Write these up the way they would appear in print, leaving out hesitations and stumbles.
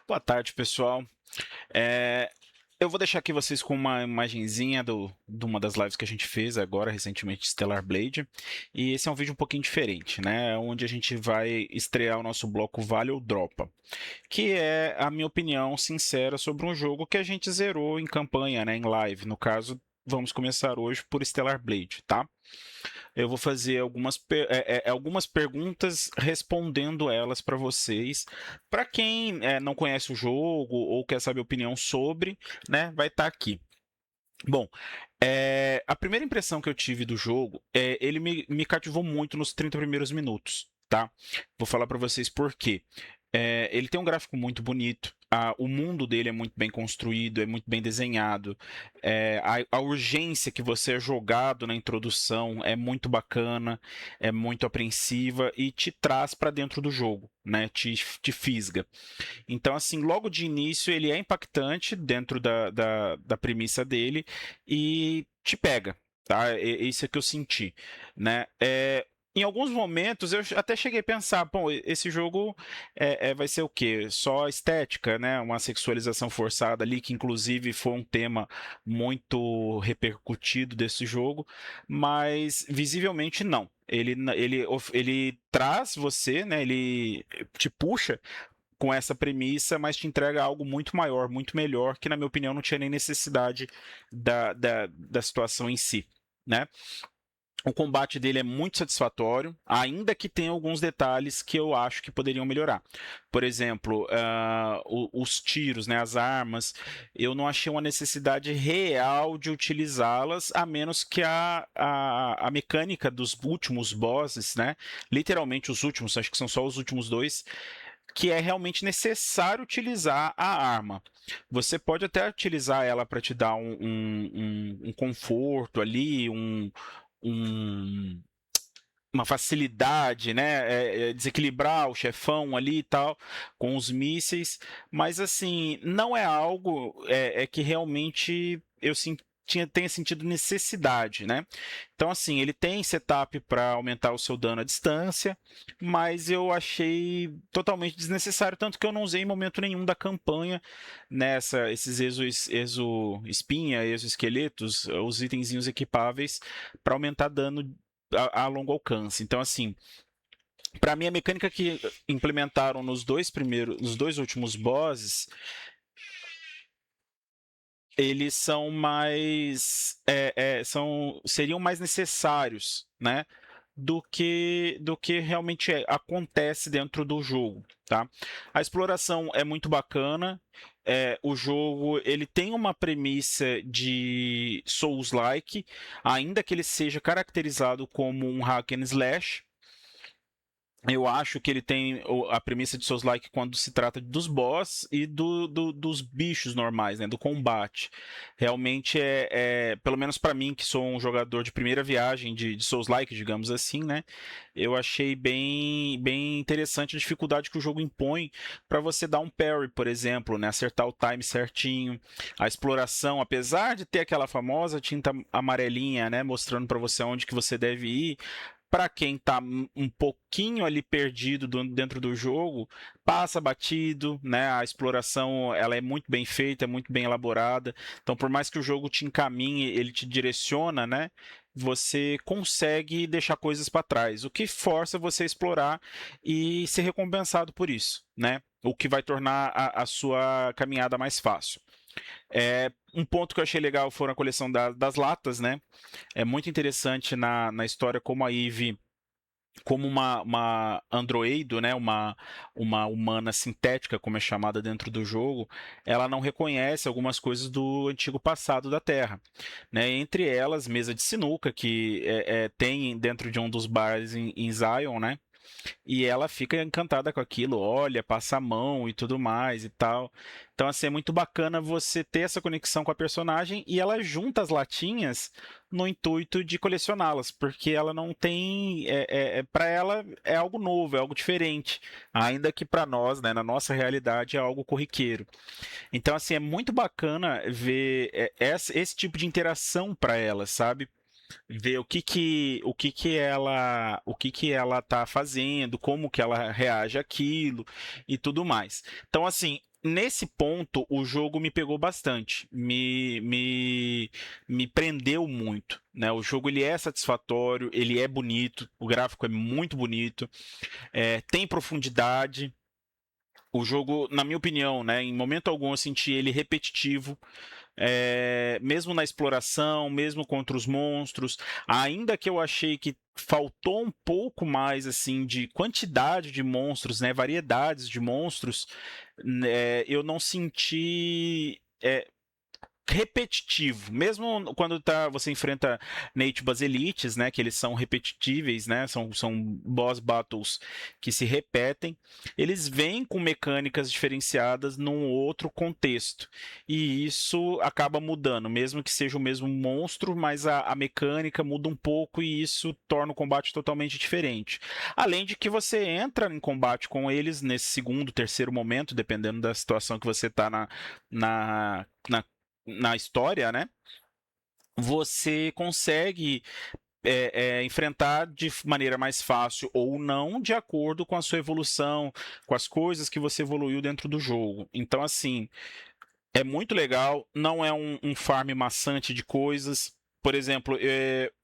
Boa tarde, pessoal. É, eu vou deixar aqui vocês com uma imagenzinha de uma das lives que a gente fez agora, recentemente, Stellar Blade. E esse é um vídeo um pouquinho diferente, né? Onde a gente vai estrear o nosso bloco Vale ou Dropa, que é a minha opinião sincera sobre um jogo que a gente zerou em campanha, né? Em live. No caso, vamos começar hoje por Stellar Blade, tá? Eu vou fazer algumas perguntas respondendo elas para vocês. Para quem não conhece o jogo ou quer saber opinião sobre, né, vai estar aqui. Bom, a primeira impressão que eu tive do jogo ele me cativou muito nos 30 primeiros minutos, tá? Vou falar para vocês por quê. Ele tem um gráfico muito bonito, o mundo dele é muito bem construído, é muito bem desenhado, a urgência que você é jogado na introdução é muito bacana, é muito apreensiva e te traz para dentro do jogo, né? Te fisga. Então, assim, logo de início ele é impactante dentro da premissa dele e te pega, tá? Isso é que eu senti, né? Em alguns momentos eu até cheguei a pensar, bom, esse jogo vai ser o quê? Só estética, né? Uma sexualização forçada ali, que inclusive foi um tema muito repercutido desse jogo, mas visivelmente não. Ele traz você, né? Ele te puxa com essa premissa, mas te entrega algo muito maior, muito melhor, que na minha opinião não tinha nem necessidade da situação em si, né? O combate dele é muito satisfatório, ainda que tenha alguns detalhes que eu acho que poderiam melhorar. Por exemplo, os tiros, né, as armas, eu não achei uma necessidade real de utilizá-las, a menos que a mecânica dos últimos bosses, né, literalmente os últimos, acho que são só os últimos dois, que é realmente necessário utilizar a arma. Você pode até utilizar ela para te dar um conforto ali, um, uma facilidade, né? Desequilibrar o chefão ali e tal, com os mísseis, mas assim, não é algo que realmente tenha sentido necessidade, né? Então, assim, ele tem setup para aumentar o seu dano à distância, mas eu achei totalmente desnecessário, tanto que eu não usei em momento nenhum da campanha esses exo-espinha, exoesqueletos, os itenzinhos equipáveis para aumentar dano a longo alcance. Então, assim, para mim a mecânica que implementaram nos dois últimos bosses, eles são mais, seriam mais necessários, né? Do que realmente acontece dentro do jogo, tá? A exploração é muito bacana. O jogo ele tem uma premissa de Souls-like, ainda que ele seja caracterizado como um hack and slash. Eu acho que ele tem a premissa de Souls-like quando se trata dos boss e dos bichos normais, né? Do combate. Realmente pelo menos para mim, que sou um jogador de primeira viagem de Souls-like, digamos assim, né? Eu achei bem interessante a dificuldade que o jogo impõe para você dar um parry, por exemplo, né? Acertar o time certinho. A exploração, apesar de ter aquela famosa tinta amarelinha, né? Mostrando para você onde que você deve ir, para quem está um pouquinho ali perdido dentro do jogo, passa batido, né? A exploração ela é muito bem feita, é muito bem elaborada. Então, por mais que o jogo te encaminhe, ele te direciona, né? Você consegue deixar coisas para trás, o que força você a explorar e ser recompensado por isso, né? O que vai tornar a sua caminhada mais fácil. Um ponto que eu achei legal foram a coleção das latas, né? É muito interessante na história como a Eve, como uma androido, né, uma humana sintética, como é chamada dentro do jogo, ela não reconhece algumas coisas do antigo passado da Terra, né? Entre elas, mesa de sinuca, que tem dentro de um dos bares em Zion, né? E ela fica encantada com aquilo, olha, passa a mão e tudo mais e tal. Então, assim, é muito bacana você ter essa conexão com a personagem e ela junta as latinhas no intuito de colecioná-las, porque ela não tem. Para ela é algo novo, é algo diferente. Ainda que para nós, né, na nossa realidade, é algo corriqueiro. Então, assim, é muito bacana ver esse tipo de interação para ela, sabe? Ver o que que ela tá fazendo, como que ela reage àquilo e tudo mais. Então, assim, nesse ponto, o jogo me pegou bastante, me prendeu muito, né? O jogo ele é satisfatório, ele é bonito, o gráfico é muito bonito, tem profundidade. O jogo, na minha opinião, né, em momento algum eu senti ele repetitivo, mesmo na exploração, mesmo contra os monstros, ainda que eu achei que faltou um pouco mais assim de quantidade de monstros, né, variedades de monstros, né, eu não senti repetitivo, mesmo quando você enfrenta Natebas Elites, né, que eles são repetitíveis, né, são boss battles que se repetem, eles vêm com mecânicas diferenciadas num outro contexto, e isso acaba mudando, mesmo que seja o mesmo monstro, mas a mecânica muda um pouco e isso torna o combate totalmente diferente. Além de que você entra em combate com eles nesse segundo, terceiro momento, dependendo da situação que você está na, na na história, né? Você consegue enfrentar de maneira mais fácil ou não, de acordo com a sua evolução, com as coisas que você evoluiu dentro do jogo. Então, assim, é muito legal, não é um farm maçante de coisas. Por exemplo,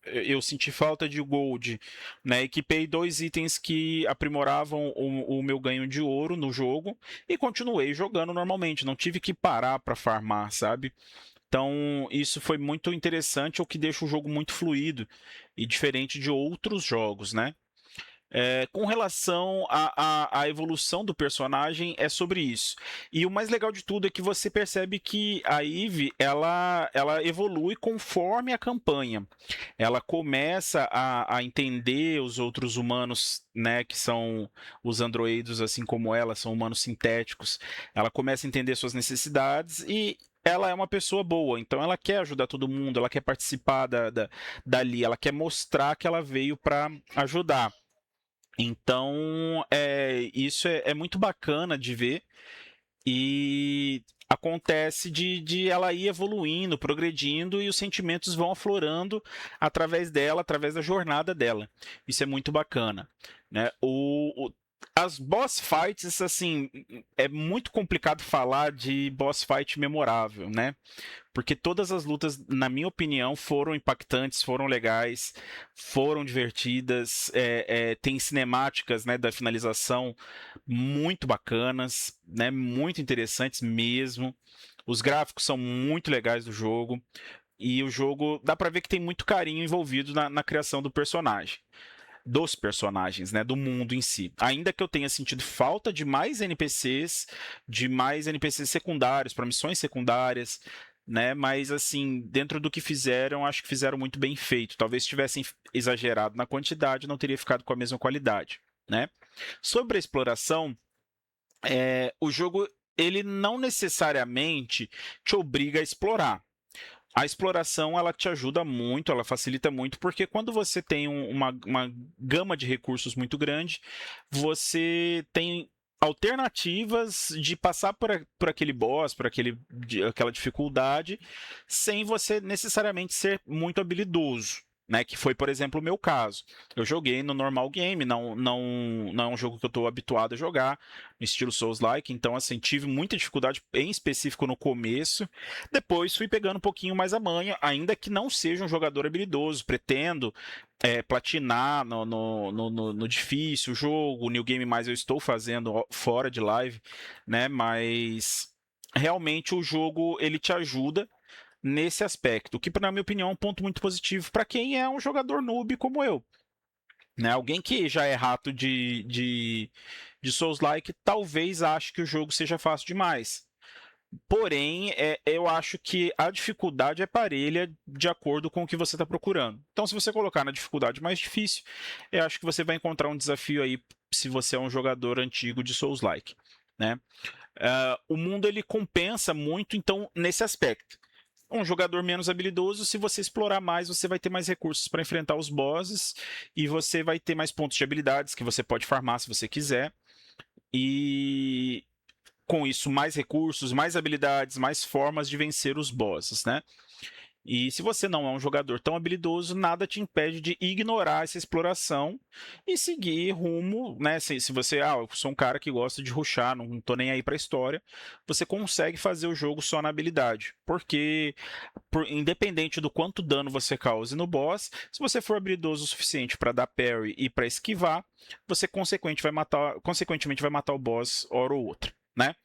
eu senti falta de gold, né? Equipei 2 itens que aprimoravam o meu ganho de ouro no jogo e continuei jogando normalmente. Não tive que parar para farmar, sabe? Então, isso foi muito interessante, o que deixa o jogo muito fluido e diferente de outros jogos, né? Com relação à evolução do personagem, é sobre isso. E o mais legal de tudo é que você percebe que a Eve ela evolui conforme a campanha. Ela começa a entender os outros humanos, né, que são os androides, assim como ela, são humanos sintéticos. Ela começa a entender suas necessidades e ela é uma pessoa boa, então ela quer ajudar todo mundo, ela quer participar dali, ela quer mostrar que ela veio para ajudar. Então, isso é muito bacana de ver e acontece de ela ir evoluindo, progredindo e os sentimentos vão aflorando através dela, através da jornada dela. Isso é muito bacana, né? As boss fights, assim, é muito complicado falar de boss fight memorável, né? Porque todas as lutas, na minha opinião, foram impactantes, foram legais, foram divertidas, tem cinemáticas, né, da finalização muito bacanas, né, muito interessantes mesmo. Os gráficos são muito legais do jogo e o jogo dá pra ver que tem muito carinho envolvido na criação do personagem. Dos personagens, né, do mundo em si. Ainda que eu tenha sentido falta de mais NPCs secundários, para missões secundárias, né, mas assim, dentro do que fizeram, acho que fizeram muito bem feito. Talvez tivessem exagerado na quantidade, não teria ficado com a mesma qualidade, né? Sobre a exploração, o jogo ele não necessariamente te obriga a explorar. A exploração ela te ajuda muito, ela facilita muito, porque quando você tem uma gama de recursos muito grande, você tem alternativas de passar por aquele boss, aquela dificuldade, sem você necessariamente ser muito habilidoso. Né, que foi, por exemplo, o meu caso. Eu joguei no normal game, não é um jogo que eu estou habituado a jogar, no estilo Souls-like, então assim, tive muita dificuldade, em específico no começo. Depois fui pegando um pouquinho mais a manha, ainda que não seja um jogador habilidoso. Pretendo platinar no difícil o jogo, o New Game Mais eu estou fazendo fora de live, né? Mas realmente o jogo ele te ajuda nesse aspecto, o que na minha opinião é um ponto muito positivo para quem é um jogador noob como eu. Né? Alguém que já é rato de Souls-like talvez ache que o jogo seja fácil demais. Porém, eu acho que a dificuldade é parelha de acordo com o que você está procurando. Então, se você colocar na dificuldade mais difícil, eu acho que você vai encontrar um desafio aí se você é um jogador antigo de Souls-like. Né? O mundo ele compensa muito, então, nesse aspecto. Um jogador menos habilidoso, se você explorar mais, você vai ter mais recursos para enfrentar os bosses e você vai ter mais pontos de habilidades que você pode farmar se você quiser. E com isso, mais recursos, mais habilidades, mais formas de vencer os bosses, né? E se você não é um jogador tão habilidoso, nada te impede de ignorar essa exploração e seguir rumo, né? Se você, eu sou um cara que gosta de rushar, não tô nem aí pra história, você consegue fazer o jogo só na habilidade. Porque, independente do quanto dano você cause no boss, se você for habilidoso o suficiente para dar parry e para esquivar, você consequentemente vai matar o boss hora ou outra, né?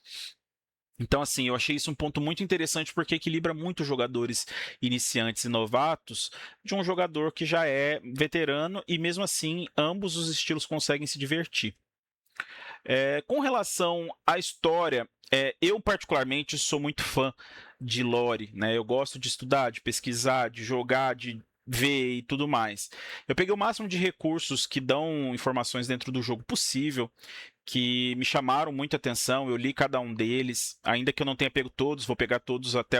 Então, assim, eu achei isso um ponto muito interessante porque equilibra muito jogadores iniciantes e novatos de um jogador que já é veterano e, mesmo assim, ambos os estilos conseguem se divertir. Com relação à história, eu particularmente sou muito fã de lore, né? Eu gosto de estudar, de pesquisar, de jogar, de ver e tudo mais. Eu peguei o máximo de recursos que dão informações dentro do jogo possível, que me chamaram muita atenção. Eu li cada um deles, ainda que eu não tenha pego todos, vou pegar todos até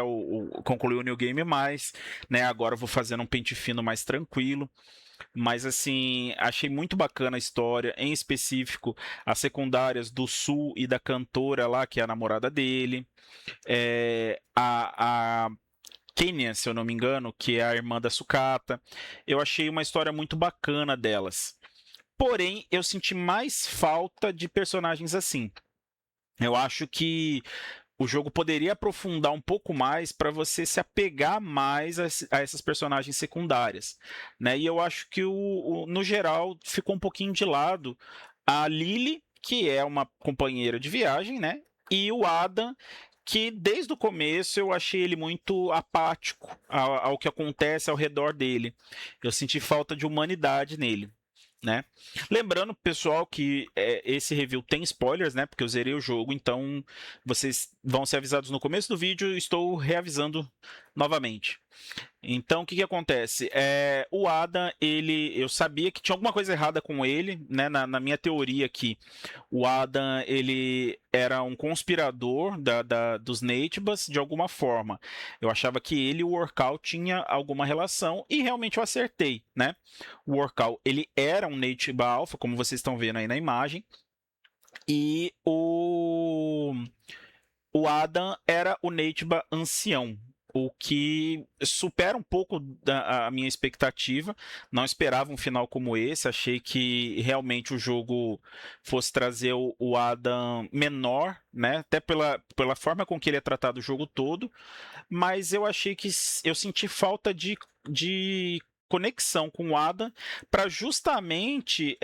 concluir o New Game mais, né? Agora eu vou fazendo um pente fino mais tranquilo. Mas assim, achei muito bacana a história, em específico as secundárias do Sul e da cantora lá, que é a namorada dele. A Kenya, se eu não me engano, que é a irmã da Sukata. Eu achei uma história muito bacana delas. Porém, eu senti mais falta de personagens assim. Eu acho que o jogo poderia aprofundar um pouco mais para você se apegar mais a essas personagens secundárias, né? E eu acho que no geral ficou um pouquinho de lado a Lily, que é uma companheira de viagem, né? E o Adam, que desde o começo eu achei ele muito apático ao que acontece ao redor dele. Eu senti falta de humanidade nele. Né? Lembrando, pessoal, que esse review tem spoilers, né? Porque eu zerei o jogo, então vocês vão ser avisados no começo do vídeo. Estou reavisando novamente. Então, o que acontece? O Adam, eu sabia que tinha alguma coisa errada com ele, né? Na minha teoria aqui, o Adam, ele era um conspirador dos Naytibas de alguma forma. Eu achava que ele e o Workal tinha alguma relação e realmente eu acertei, né? O Workal, ele era um Naytiba Alpha, como vocês estão vendo aí na imagem, e o Adam era o Naytiba ancião, o que supera um pouco a minha expectativa. Não esperava um final como esse. Achei que realmente o jogo fosse trazer o Adam menor, né? Até pela forma com que ele é tratado o jogo todo. Mas eu achei que eu senti falta de conexão com o Adam para justamente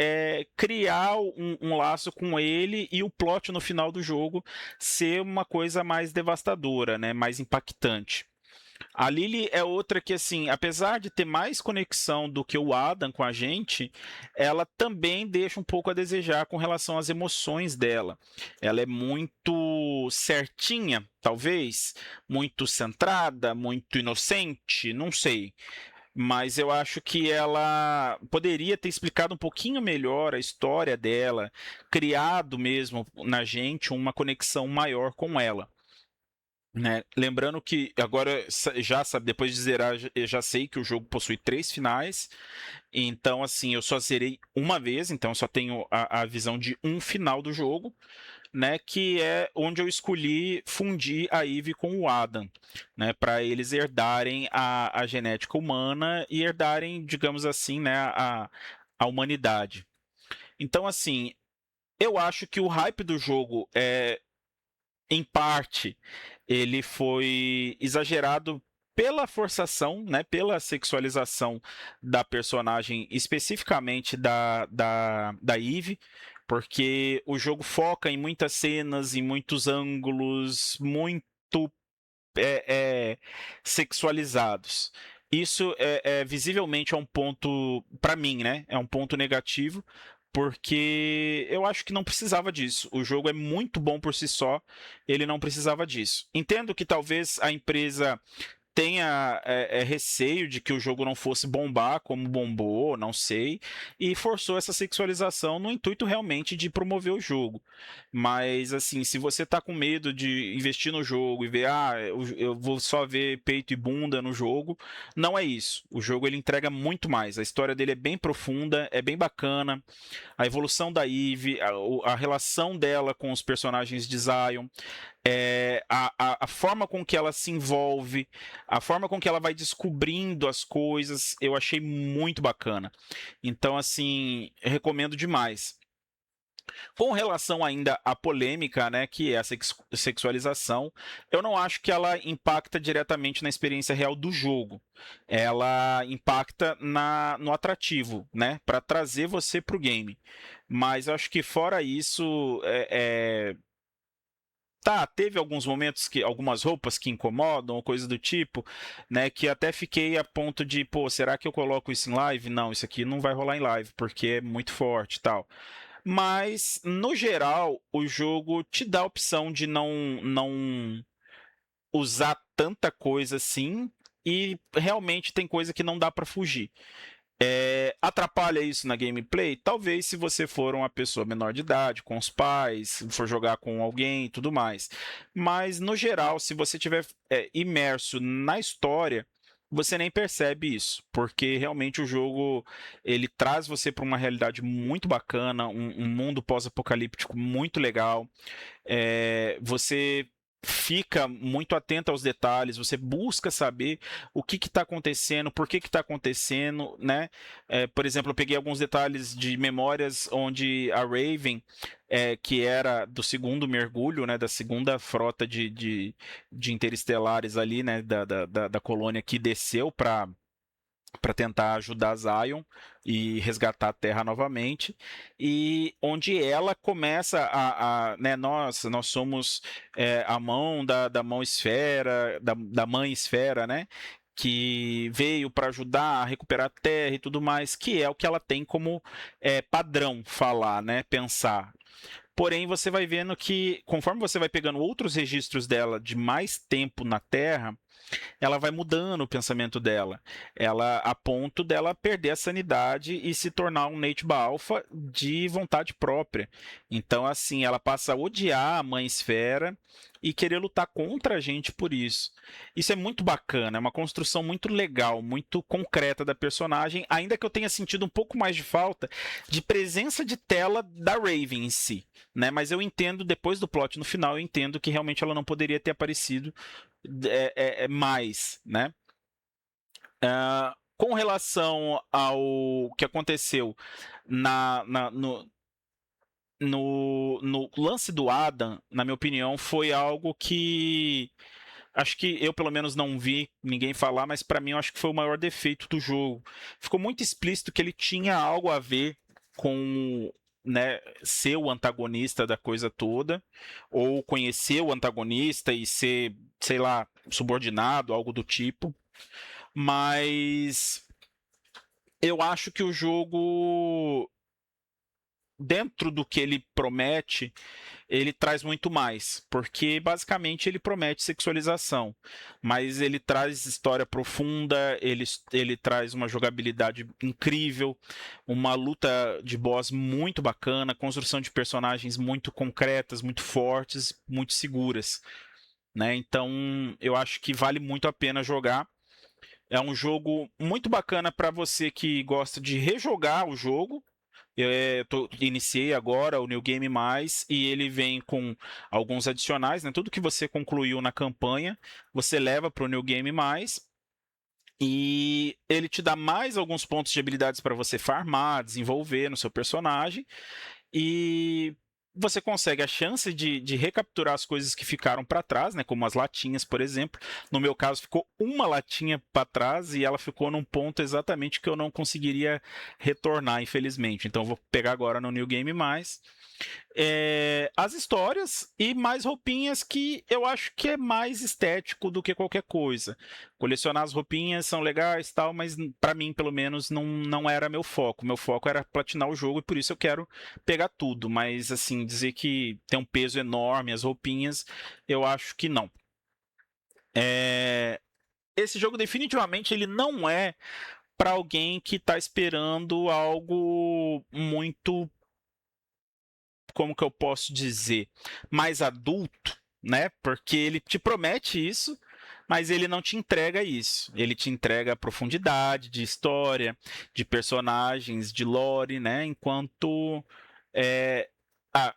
criar um laço com ele e o plot no final do jogo ser uma coisa mais devastadora, né? Mais impactante. A Lily é outra que, assim, apesar de ter mais conexão do que o Adam com a gente, ela também deixa um pouco a desejar com relação às emoções dela. Ela é muito certinha, talvez, muito centrada, muito inocente, não sei. Mas eu acho que ela poderia ter explicado um pouquinho melhor a história dela, criado mesmo na gente uma conexão maior com ela. Né? Lembrando que agora já sabe, depois de zerar, eu já sei que o jogo possui 3 finais. Então, assim, eu só zerei uma vez, então eu só tenho a visão de um final do jogo, né? Que é onde eu escolhi fundir a Eve com o Adam, né? Para eles herdarem a genética humana e herdarem, digamos assim, né? A humanidade. Então, assim, eu acho que o hype do jogo em parte, ele foi exagerado pela forçação, né, pela sexualização da personagem, especificamente da Eve, porque o jogo foca em muitas cenas, em muitos ângulos, muito é, é, sexualizados. Isso visivelmente é um ponto, para mim, né? É um ponto negativo, porque eu acho que não precisava disso. O jogo é muito bom por si só, ele não precisava disso. Entendo que talvez a empresa tenha receio de que o jogo não fosse bombar como bombou, não sei, e forçou essa sexualização no intuito realmente de promover o jogo. Mas, assim, se você tá com medo de investir no jogo e ver, eu vou só ver peito e bunda no jogo, não é isso. O jogo ele entrega muito mais. A história dele é bem profunda, é bem bacana. A evolução da Eve, a relação dela com os personagens de Zion, a forma com que ela se envolve, A forma com que ela vai descobrindo as coisas, eu achei muito bacana. Então, assim, recomendo demais. Com relação ainda à polêmica, né, que é a sexualização, eu não acho que ela impacta diretamente na experiência real do jogo. Ela impacta no atrativo, né, para trazer você para o game. Mas eu acho que fora isso, tá, teve alguns momentos que algumas roupas que incomodam ou coisa do tipo, né, que até fiquei a ponto de, pô, será que eu coloco isso em live? Não, isso aqui não vai rolar em live porque é muito forte e tal. Mas, no geral, o jogo te dá a opção de não usar tanta coisa assim, e realmente tem coisa que não dá para fugir. Atrapalha isso na gameplay? Talvez se você for uma pessoa menor de idade, com os pais, for jogar com alguém e tudo mais. Mas, no geral, se você estiver imerso na história, você nem percebe isso, porque realmente o jogo ele traz você para uma realidade muito bacana, um mundo pós-apocalíptico muito legal. Você fica muito atento aos detalhes, você busca saber o que está acontecendo, por que está acontecendo, né? Por exemplo, eu peguei alguns detalhes de memórias onde a Raven, que era do segundo mergulho, né, da segunda frota de interestelares ali, né, da colônia que desceu para tentar ajudar Zion e resgatar a Terra novamente, e onde ela começa né, nós somos a mão da mão esfera, da mãe esfera, né? Que veio para ajudar a recuperar a Terra e tudo mais, que é o que ela tem como padrão falar, né? Pensar. Porém, você vai vendo que, conforme você vai pegando outros registros dela de mais tempo na Terra, ela vai mudando o pensamento dela. Ela a ponto dela perder a sanidade e se tornar um Nate Alpha de vontade própria. Então, assim, ela passa a odiar a Mãe Esfera e querer lutar contra a gente por isso. Isso é muito bacana, é uma construção muito legal, muito concreta da personagem, ainda que eu tenha sentido um pouco mais de falta de presença de tela da Raven em si, né? Mas eu entendo, depois do plot no final, eu entendo que realmente ela não poderia ter aparecido mais, né? Com relação ao que aconteceu na, na- no, no lance do Adam, na minha opinião, foi algo que acho que eu pelo menos não vi ninguém falar, mas para mim eu acho que foi o maior defeito do jogo. Ficou muito explícito que ele tinha algo a ver com, né, ser o antagonista da coisa toda, ou conhecer o antagonista e ser, sei lá, subordinado, algo do tipo. Mas eu acho que o jogo, dentro do que ele promete, ele traz muito mais, porque basicamente ele promete sexualização, mas ele traz história profunda, ele traz uma jogabilidade incrível, uma luta de boss muito bacana, construção de personagens muito concretas, muito fortes, muito seguras, né? Então eu acho que vale muito a pena jogar. É um jogo muito bacana para você que gosta de rejogar o jogo. Iniciei agora o New Game Mais e ele vem com alguns adicionais, né? Tudo que você concluiu na campanha, você leva para o New Game Mais e ele te dá mais alguns pontos de habilidades para você farmar, desenvolver no seu personagem e você consegue a chance de recapturar as coisas que ficaram para trás, né? Como as latinhas, por exemplo. No meu caso, ficou uma latinha para trás e ela ficou num ponto exatamente que eu não conseguiria retornar, infelizmente. Então, eu vou pegar agora no New Game Mais as histórias e mais roupinhas que eu acho que é mais estético do que qualquer coisa. Colecionar as roupinhas são legais tal, mas para mim, pelo menos, não era meu foco. Meu foco era platinar o jogo e por isso eu quero pegar tudo. Mas, assim, dizer que tem um peso enorme as roupinhas, eu acho que não. Esse jogo definitivamente ele não é para alguém que está esperando algo muito, como que eu posso dizer, mais adulto, né? Porque ele te promete isso, mas ele não te entrega isso. Ele te entrega a profundidade de história, de personagens, de lore, né? Enquanto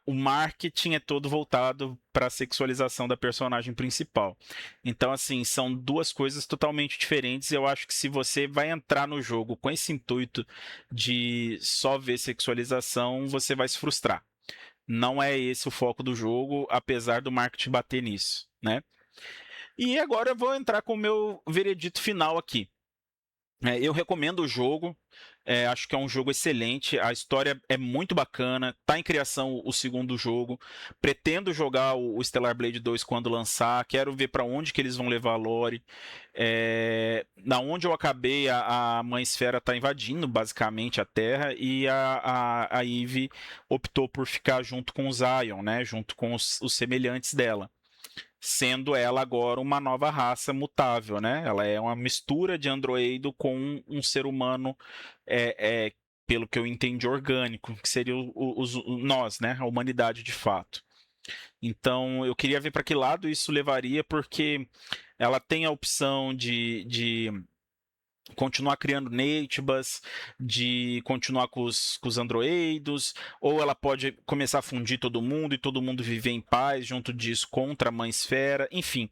o marketing é todo voltado para a sexualização da personagem principal. Então, assim, são duas coisas totalmente diferentes. Eu acho que se você vai entrar no jogo com esse intuito de só ver sexualização, você vai se frustrar. Não é esse o foco do jogo, apesar do marketing bater nisso, né? E agora eu vou entrar com o meu veredito final aqui. Eu recomendo o jogo, acho que é um jogo excelente, a história é muito bacana, está em criação o segundo jogo, pretendo jogar o Stellar Blade 2 quando lançar, quero ver para onde que eles vão levar a lore. Na onde eu acabei, a Mãe Esfera está invadindo basicamente a Terra e a Eve optou por ficar junto com o Zion, né, junto com os semelhantes dela, sendo ela agora uma nova raça mutável, né? Ela é uma mistura de androido com um ser humano, pelo que eu entendi, orgânico, que seria nós, né? A humanidade de fato. Então, eu queria ver para que lado isso levaria, porque ela tem a opção de continuar criando Natibas, de continuar com os androidos, ou ela pode começar a fundir todo mundo e todo mundo viver em paz junto disso contra a Mãe Esfera. Enfim,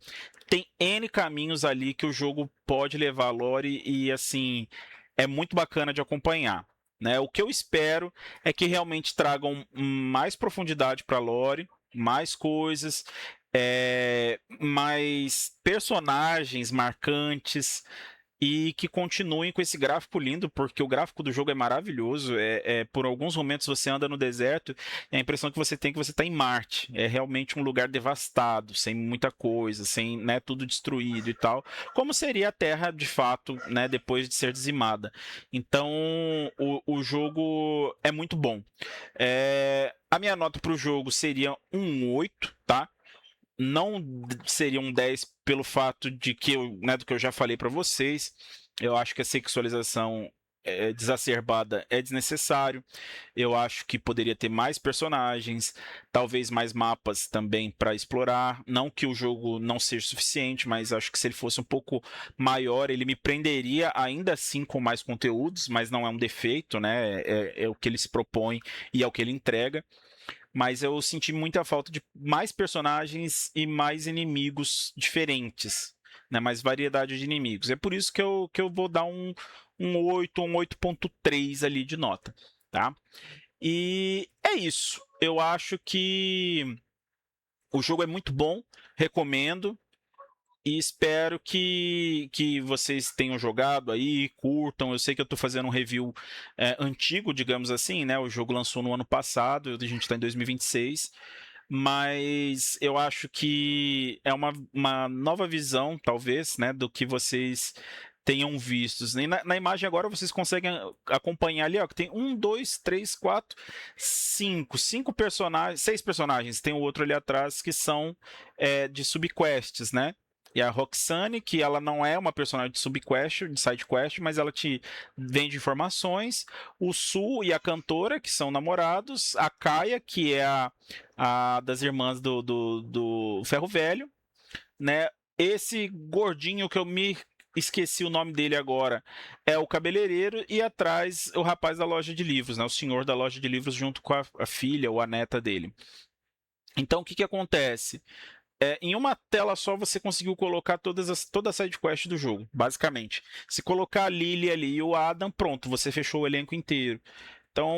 tem N caminhos ali que o jogo pode levar a lore e, assim, é muito bacana de acompanhar. Né? O que eu espero é que realmente tragam mais profundidade para a lore, mais coisas, mais personagens marcantes, e que continuem com esse gráfico lindo, porque o gráfico do jogo é maravilhoso. Por alguns momentos você anda no deserto e a impressão que você tem é que você está em Marte. É realmente um lugar devastado, sem muita coisa, sem, né, tudo destruído e tal, como seria a Terra de fato, né, depois de ser dizimada. Então o jogo é muito bom. A minha nota para o jogo seria um 8, tá? Não seria um 10 pelo fato de que do que eu já falei para vocês. Eu acho que a sexualização desacerbada é desnecessário. Eu acho que poderia ter mais personagens, talvez mais mapas também para explorar. Não que o jogo não seja suficiente, mas acho que se ele fosse um pouco maior, ele me prenderia ainda assim com mais conteúdos, mas não é um defeito, né? É o que ele se propõe e é o que ele entrega. Mas eu senti muita falta de mais personagens e mais inimigos diferentes, né? Mais variedade de inimigos. É por isso que eu vou dar um 8, um 8.3 ali de nota, tá? E é isso. Eu acho que o jogo é muito bom, recomendo. E espero que vocês tenham jogado aí, curtam. Eu sei que eu estou fazendo um review antigo, digamos assim, né? O jogo lançou no ano passado, a gente está em 2026. Mas eu acho que é uma nova visão, talvez, né? Do que vocês tenham vistos. Na imagem agora vocês conseguem acompanhar ali, ó, que tem um, dois, três, quatro, cinco personagens, seis personagens. Tem o outro ali atrás que são de subquests, né? E a Roxane, que ela não é uma personagem de subquest, de sidequest, mas ela te vende informações. O Su e a cantora, que são namorados. A Kaia, que é a das irmãs do Ferro Velho, né? Esse gordinho que eu me esqueci o nome dele agora, é o cabeleireiro, e atrás o rapaz da loja de livros, né? O senhor da loja de livros junto com a filha ou a neta dele. Então, o que acontece? Em uma tela só você conseguiu colocar toda a sidequest do jogo, basicamente. Se colocar a Lily ali e o Adam, pronto, você fechou o elenco inteiro. Então,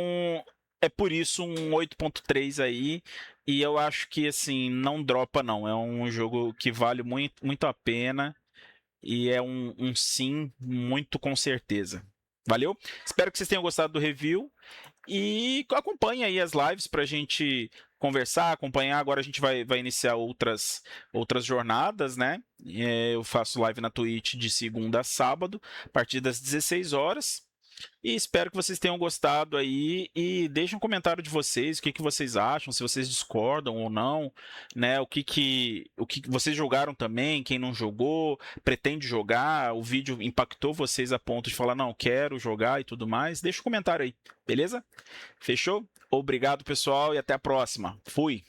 é por isso um 8.3 aí. E eu acho que, assim, não dropa não. É um jogo que vale muito, muito a pena. E é um sim, muito com certeza. Valeu? Espero que vocês tenham gostado do review. E acompanhe aí as lives para a gente conversar, acompanhar. Agora a gente vai iniciar outras jornadas, né? Eu faço live na Twitch de segunda a sábado, a partir das 16 horas. E espero que vocês tenham gostado aí e deixem um comentário de vocês, o que vocês acham, se vocês discordam ou não, né? O que vocês jogaram também, quem não jogou, pretende jogar, o vídeo impactou vocês a ponto de falar, não, quero jogar e tudo mais. Deixa um comentário aí, beleza? Fechou? Obrigado, pessoal, e até a próxima. Fui!